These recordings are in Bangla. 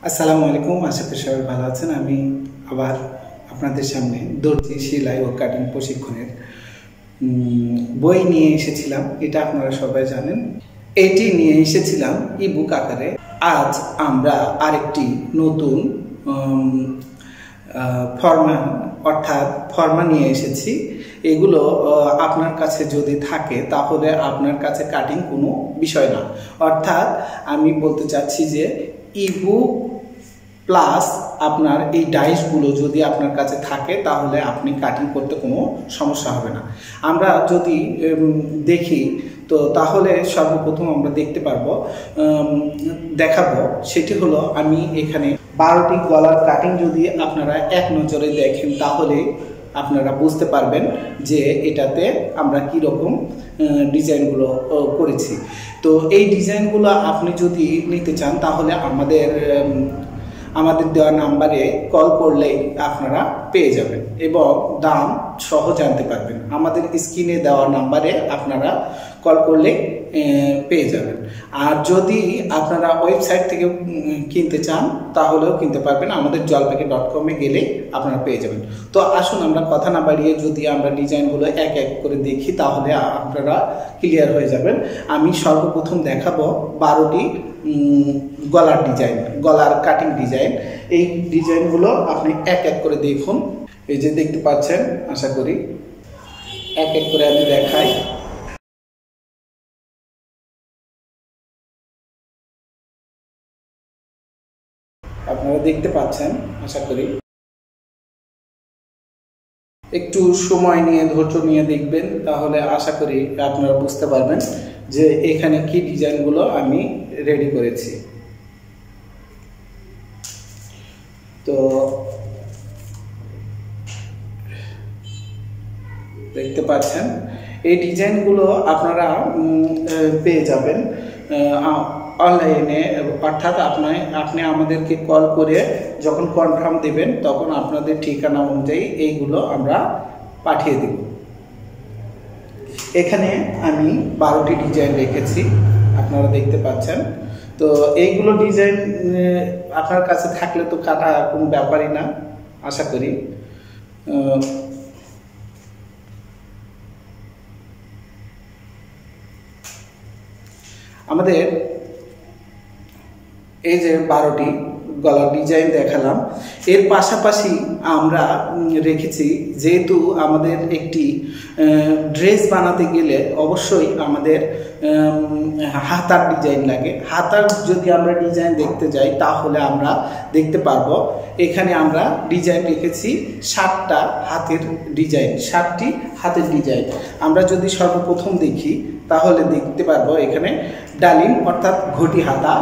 আসসালামু আলাইকুম, আশা করি সবাই ভালো আছেন। আমি আবার আপনাদের সামনে দর্জি সেলাই ও কাটিং প্রশিক্ষণের বই নিয়ে এসেছিলাম। এটা আপনারা সবাই জানেন। এটি নিয়ে এসেছিলাম ইবুক আকারে। আজ আমরা আরেকটি নতুন ফর্মা নিয়ে এসেছি। এগুলো আপনার কাছে যদি থাকে তাহলে আপনার কাছে কাটিং কোনো বিষয় না। অর্থাৎ আমি বলতে চাচ্ছি যে ইবুক প্লাস আপনার এই ডাইসগুলো যদি আপনার কাছে থাকে তাহলে আপনি কাটিং করতে কোনো সমস্যা হবে না। আমরা যদি দেখি তো তাহলে সর্বপ্রথম আমরা দেখাবো সেটি হলো, আমি এখানে 12টি গলার কাটিং যদি আপনারা এক নজরে দেখেন তাহলে আপনারা বুঝতে পারবেন যে এটাতে আমরা কি রকম ডিজাইনগুলো করেছি। তো এই ডিজাইনগুলো আপনি যদি নিতে চান তাহলে আমাদের দেওয়া নাম্বারে কল করলেই আপনারা পেয়ে যাবেন এবং দাম সহ জানতে পারবেন। আমাদের স্ক্রিনে দেওয়া নাম্বারে আপনারা কল করলে পেয়ে যাবেন। আর যদি আপনারা ওয়েবসাইট থেকে কিনতে চান তাহলেও কিনতে পারবেন, আমাদের জলপাইগুড়ি.com গেলে আপনারা পেয়ে যাবেন। তো আসুন আমরা কথা না বাড়িয়ে যদি আমরা ডিজাইনগুলো এক এক করে দেখি তাহলে আপনারা ক্লিয়ার হয়ে যাবেন। আমি সর্বপ্রথম দেখাবো 12টি গলার কাটিং ডিজাইন। এই ডিজাইনগুলো আপনি এক এক করে দেখুন। এই যে দেখতে পাচ্ছেন, আশা করি এক এক করে আমি দেখাই। আপনারা দেখতে পাচ্ছেন, আশা করি একটু সময় নিয়ে ধৈর্য নিয়ে দেখবেন, তাহলে আশা করি আপনারা বুঝতে পারবেন যে এখানে কি ডিজাইনগুলো আমি রেডি করেছি। তো দেখতে পাচ্ছেন এই ডিজাইনগুলো আপনারা পেয়ে যাবেন অনলাইনে। অর্থাৎ আপনি আমাদেরকে কল করে যখন কনফার্ম দেবেন তখন আপনাদের ঠিকানা অনুযায়ী এইগুলো আমরা পাঠিয়ে দেব। এখানে আমি 12টি ডিজাইন রেখেছি, আপনারা দেখতে পাচ্ছেন। তো এইগুলো ডিজাইন আপনার কাছে থাকলে তো কাটা কোনো ব্যাপারই না, আশা করি। আমাদের এই যে 12টি গলার ডিজাইন দেখালাম, এর পাশাপাশি আমরা রেখেছি, যেহেতু আমাদের একটি ড্রেস বানাতে গেলে অবশ্যই আমাদের হাতার ডিজাইন লাগে। হাতার যদি আমরা ডিজাইন দেখতে যাই তাহলে আমরা দেখতে পারবো এখানে আমরা ডিজাইন রেখেছি 7টা হাতের ডিজাইন, 7টি হাতের ডিজাইন। আমরা যদি সর্বপ্রথম দেখি তাহলে দেখতে পারবো এখানে ডালিম অর্থাৎ ঘটি হাতা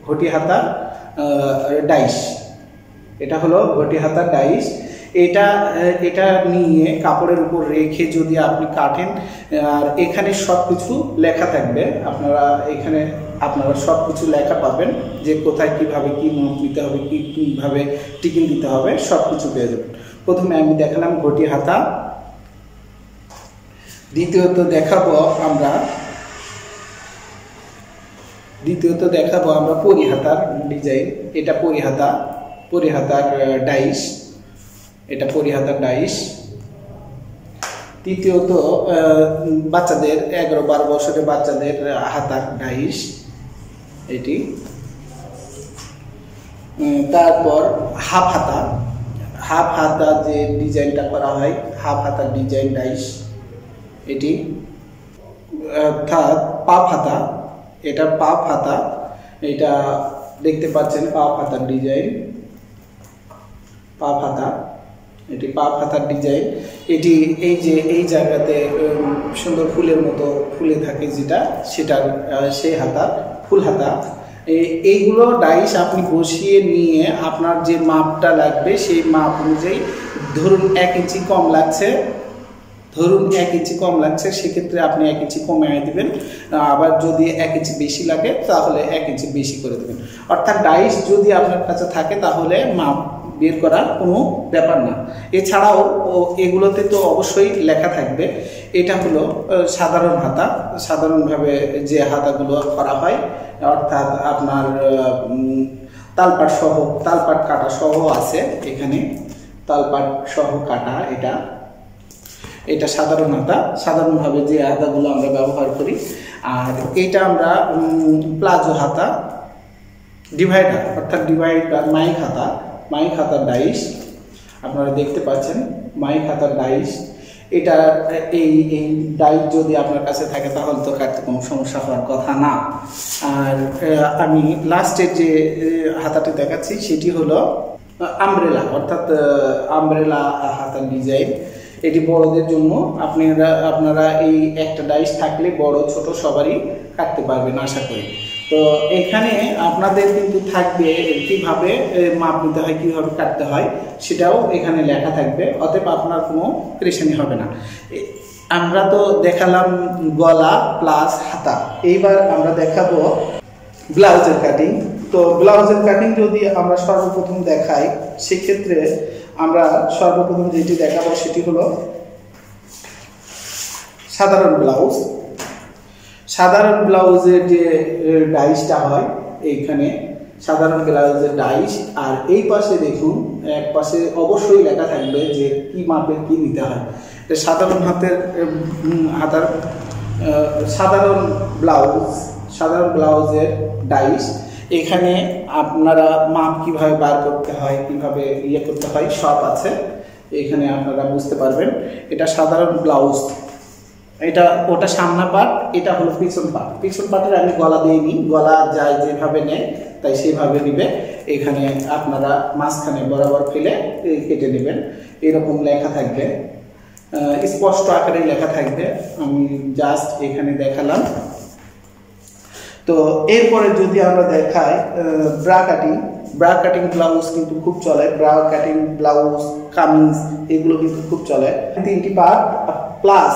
ঘটি হাতা ডাইস। এটা হলো ঘটি হাতা ডাইস। এটা নিয়ে কাপড়ের উপর রেখে যদি আপনি কাটেন, আর এখানে সব কিছু লেখা থাকবে, আপনারা সব কিছু লেখা পাবেন যে কোথায় কিভাবে কি মাপ নিতে হবে, কিভাবে টিকিন দিতে হবে, সব কিছু পেয়ে যাবেন। প্রথমে আমি দেখালাম ঘটি হাতা। দ্বিতীয়ত দেখাবো আমরা পরিহাতার ডিজাইন। এটা পরিহাতার ডাইস। তৃতীয়ত বাচ্চাদের 11-12 বছরের বাচ্চাদের হাতার ডাইস এটি। তারপর হাফ হাতা যে ডিজাইনটা করা হয়, হাফ হাতার ডিজাইন ডাইস এটি। অর্থাৎ পাপ হাতা, এটা পাপ হাতা। এটা দেখতে পাচ্ছেন পাপ হাতার ডিজাইন, পাপ হাতা। এটি পাপ হাতার ডিজাইন। এটি এই জায়গাতে সুন্দর ফুলের মতো ফুলে থাকে সেই হাতা, ফুল হাতা। এইগুলো ডাইস আপনি বসিয়ে নিয়ে আপনার যে মাপটা লাগবে সেই মাপ অনুযায়ী, ধরুন 1 ইঞ্চি কম লাগছে, সেক্ষেত্রে আপনি 1 ইঞ্চি কমিয়ে দেবেন। আবার যদি 1 ইঞ্চি বেশি লাগে তাহলে 1 ইঞ্চি বেশি করে দেবেন। অর্থাৎ ডাইস যদি আপনার কাছে থাকে তাহলে মাপ বের করা কোনো ব্যাপার না। এছাড়াও এগুলোতে তো অবশ্যই লেখা থাকবে। এটা হলো সাধারণ হাতা, সাধারণভাবে যে হাতাগুলো করা হয়, অর্থাৎ আপনার তালপাট সহ, তালপাট কাটা সহ আছে এখানে, তালপাট সহ কাটা। এটা সাধারণ হাতা, সাধারণভাবে যে হাতাগুলো আমরা ব্যবহার করি। আর এইটা আমরা প্লাজো হাতা, ডিভাইডার, অর্থাৎ ডিভাইডার মাইক হাতা, মাইক হাতার ডাইস আপনারা দেখতে পাচ্ছেন, মাইক হাতার ডাইস। এটা এই ডাইস যদি আপনার কাছে থাকে তাহলে তো কাটতে কোনো সমস্যা হওয়ার কথা না। আর আমি লাস্টের যে হাতাটি দেখাচ্ছি সেটি হলো আমব্রেলা, অর্থাৎ আমব্রেলা হাতার ডিজাইন। এটি বড়দের জন্য। আপনারা এই একটা ডাইস থাকলে বড় ছোট সবারই কাটতে পারবেন আশা করি। তো এখানে আপনাদের কিন্তু থাকবে কিভাবে মাপ নিতে হয়, কিভাবে কাটতে হয় সেটাও এখানে লেখা থাকবে, অতএব আপনার কোনো পেরেশানি হবে না। আমরা তো দেখালাম গলা প্লাস হাতা, এইবার আমরা দেখাবো ব্লাউজের কাটিং। তো ব্লাউজের কাটিং যদি আমরা সর্বপ্রথম দেখাই, সেক্ষেত্রে আমরা সর্বপ্রথম যেটি দেখাবো সেটি হলো সাধারণ ব্লাউজ। সাধারণ ব্লাউজের যে ডাইসটা হয় এইখানে সাধারণ ব্লাউজের ডাইস। আর এই পাশে দেখুন, এক পাশে অবশ্যই লেখা থাকবে যে কি মাপের কি নিতে হয়। সাধারণ হাতার সাধারণ ব্লাউজের ডাইস। এখানে আপনারা মাপ কিভাবে বার করতে হয়, কিভাবে করতে হয় সব আছে এখানে, আপনারা বুঝতে পারবেন। এটা সাধারণ ব্লাউজ, ওটা সামনা পার্ট, এটা হলো পিছন পার্ট। পিছন পার্টের আমি গলা দিইনি, গলা যায় যেভাবে নেয় তাই সেভাবে নিবে। এখানে আপনারা মাঝখানে বরাবর ফেলে কেটে নেবেন। এরকম লেখা থাকবে, স্পষ্ট আকারে লেখা থাকবে, আমি জাস্ট এখানে দেখালাম। তো এরপরে যদি আমরা দেখাই ব্রা কাটিং ব্লাউজ কিন্তু খুব চলে। ব্রা কাটিং ব্লাউজ, কামিজ এগুলো কিন্তু খুব চলে। 3টি পার্ট প্লাস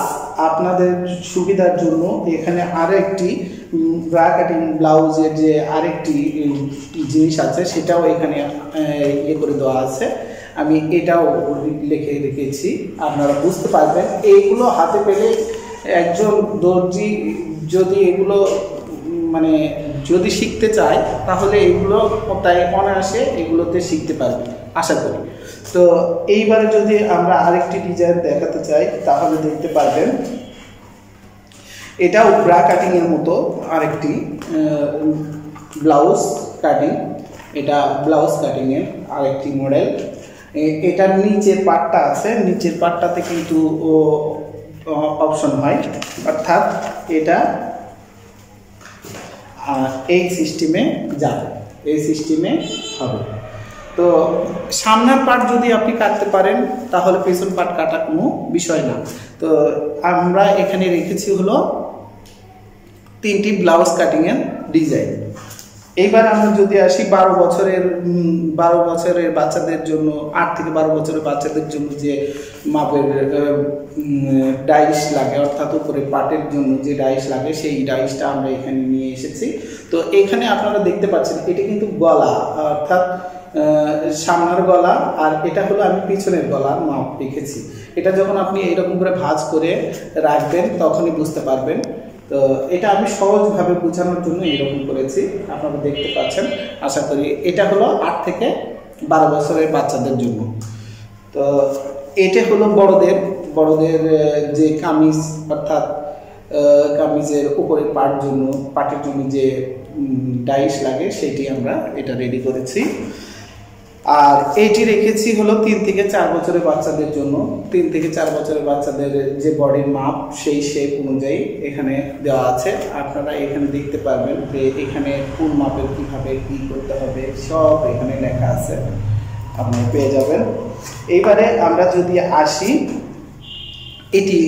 আপনাদের সুবিধার জন্য এখানে আরেকটি ব্রা কাটিং ব্লাউজের যে আরেকটি জিনিস আছে সেটাও এখানে করে দেওয়া আছে। আমি এটাও লিখে রেখেছি, আপনারা বুঝতে পারবেন। এইগুলো হাতে পেলে একজন দর্জি যদি এগুলো যদি শিখতে চায় তাহলে এগুলো তাই অনায়াসে এগুলোতে শিখতে পারবে আশা করি। তো এইবারে যদি আমরা আরেকটি ডিজাইন দেখাতে চাই তাহলে দেখতে পারবেন, এটাও ব্রা কাটিং এর মতো আরেকটি ব্লাউজ কাটিং। এটা ব্লাউজ কাটিং এর আরেকটি মডেল। এটার নিচের পার্টটা আছে, নিচের পার্টটাতে কিন্তু অপশন হয়, অর্থাৎ এটা এই সিস্টেমে যাবে, এই সিস্টেমে হবে। তো সামনের পার্ট যদি আপনি কাটতে পারেন তাহলে পেছন পার্ট কাটা কোনো বিষয় না। তো আমরা এখানে রেখেছি হলো 3টি ব্লাউজ কাটিং এর ডিজাইন। এইবার আমরা যদি আসি 12 বছরের বাচ্চাদের জন্য, 8 থেকে 12 বছরের বাচ্চাদের জন্য যে মাপের ডাইস লাগে, অর্থাৎ উপরে পাটের জন্য যে ডাইস লাগে সেই ডাইসটা আমরা এখানে নিয়ে এসেছি। তো এখানে আপনারা দেখতে পাচ্ছেন এটা কিন্তু গলা, অর্থাৎ সামনের গলা, আর এটা হলো আমি পিছনের গলার মাপ রেখেছি। এটা যখন আপনি এরকম করে ভাঁজ করে রাখবেন তখনই বুঝতে পারবেন। তো এটা আমি সহজভাবে বোঝানোর জন্য এরকম করেছি, আপনারা দেখতে পাচ্ছেন আশা করি। এটা হলো 8 থেকে 12 বছরের বাচ্চাদের জন্য। তো এটা হলো বড়দের যে কামিজ, অর্থাৎ কামিজের উপরের পাটের জন্য যে ডাইস লাগে সেটি আমরা এটা রেডি করেছি। আর এইটি রেখেছি হলো 3 থেকে 4 বছরের বাচ্চাদের জন্য। 3 থেকে 4 বছরের বাচ্চাদের যে বডির মাপ সেই শেপ অনুযায়ী এখানে দেওয়া আছে। আপনারা এখানে দেখতে পারবেন যে এখানে কোন মাপের কিভাবে কি করতে হবে সব এখানে লেখা আছে, আপনি পেয়ে যাবেন। এইবারে আমরা যদি আসি, এটি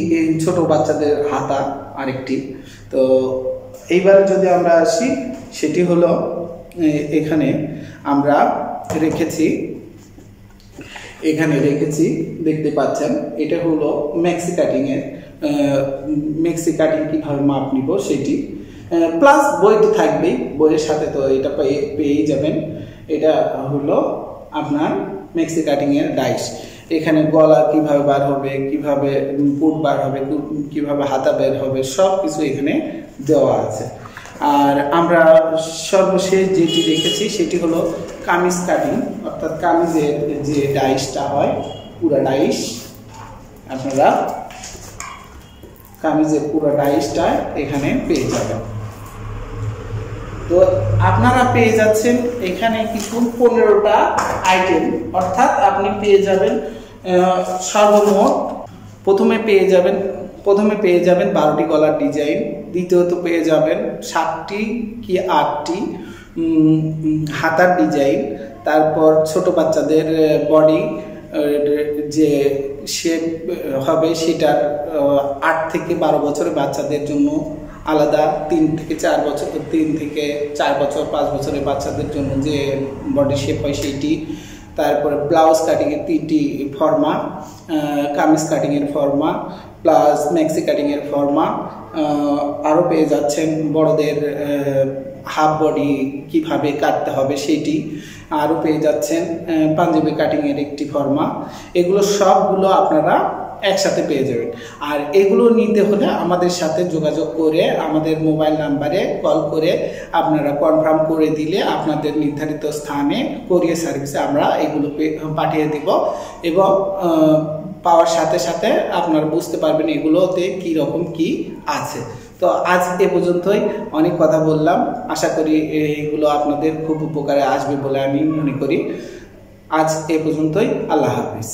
ছোট বাচ্চাদের হাতা আরেকটি। তো এইবারে যদি আমরা আসি সেটি হলো এখানে আমরা রেখেছি দেখতে পাচ্ছেন, এটা হলো ম্যাক্সি কাটিং কিভাবে মাপ নিব সেটি, প্লাস বই তো থাকবেই, বইয়ের সাথে তো এটা পেয়েই যাবেন। এটা হলো আপনার মেক্সি কাটিংয়ের ডাইস। এখানে গলা কিভাবে বার হবে, কিভাবে বুট বার হবে, কিভাবে হাতা বের হবে, সব কিছু এখানে দেওয়া আছে। আর আমরা সর্বশেষ যেটি রেখেছি সেটি হলো কামিজ কাটিং, অর্থাৎ কামিজের যে ডাইসটা হয় পুরো ডাইস, আপনারা কামিজের পুরো ডাইসটা এখানে পেয়ে যাবেন। তো আপনারা পেয়ে যাচ্ছেন এখানে কিছু 15টা আইটেম, অর্থাৎ আপনি পেয়ে যাবেন সর্বমোট প্রথমে পেয়ে যাবেন 12টি গলার ডিজাইন, দ্বিতীয়ত পেয়ে যাবেন 7টি কি 8টি হাতার ডিজাইন, তারপর ছোট বাচ্চাদের বডি যে শেপ হবে সেটার 8 থেকে 12 বছরের বাচ্চাদের জন্য আলাদা, 3 থেকে 4 বছর 5 বছরের বাচ্চাদের জন্য যে বডি শেপ হয় সেইটি, তারপরে ব্লাউজ কাটিংয়ের 3টি ফর্মা, কামিজ কাটিংয়ের ফর্মা প্লাস ম্যাক্সি কাটিংয়ের ফর্মা, আরও পেয়ে যাচ্ছেন বড়দের হাফ বডি কিভাবে কাটতে হবে সেটি, আরও পেয়ে যাচ্ছেন পাঞ্জাবি কাটিংয়ের একটি ফর্মা। এগুলো সবগুলো আপনারা একসাথে পেয়ে যাবেন। আর এগুলো নিতে হলে আমাদের সাথে যোগাযোগ করে আমাদের মোবাইল নাম্বারে কল করে আপনারা কনফার্ম করে দিলে আপনাদের নির্ধারিত স্থানে কোরিয়ার সার্ভিসে আমরা এগুলো পাঠিয়ে দিব, এবং পাওয়ার সাথে সাথে আপনারা বুঝতে পারবেন এগুলোতে কী রকম কি আছে। তো আজ এ পর্যন্তই, অনেক কথা বললাম, আশা করি এইগুলো আপনাদের খুব উপকারে আসবে বলে আমি মনে করি। আজ এ পর্যন্তই, আল্লাহ হাফিজ।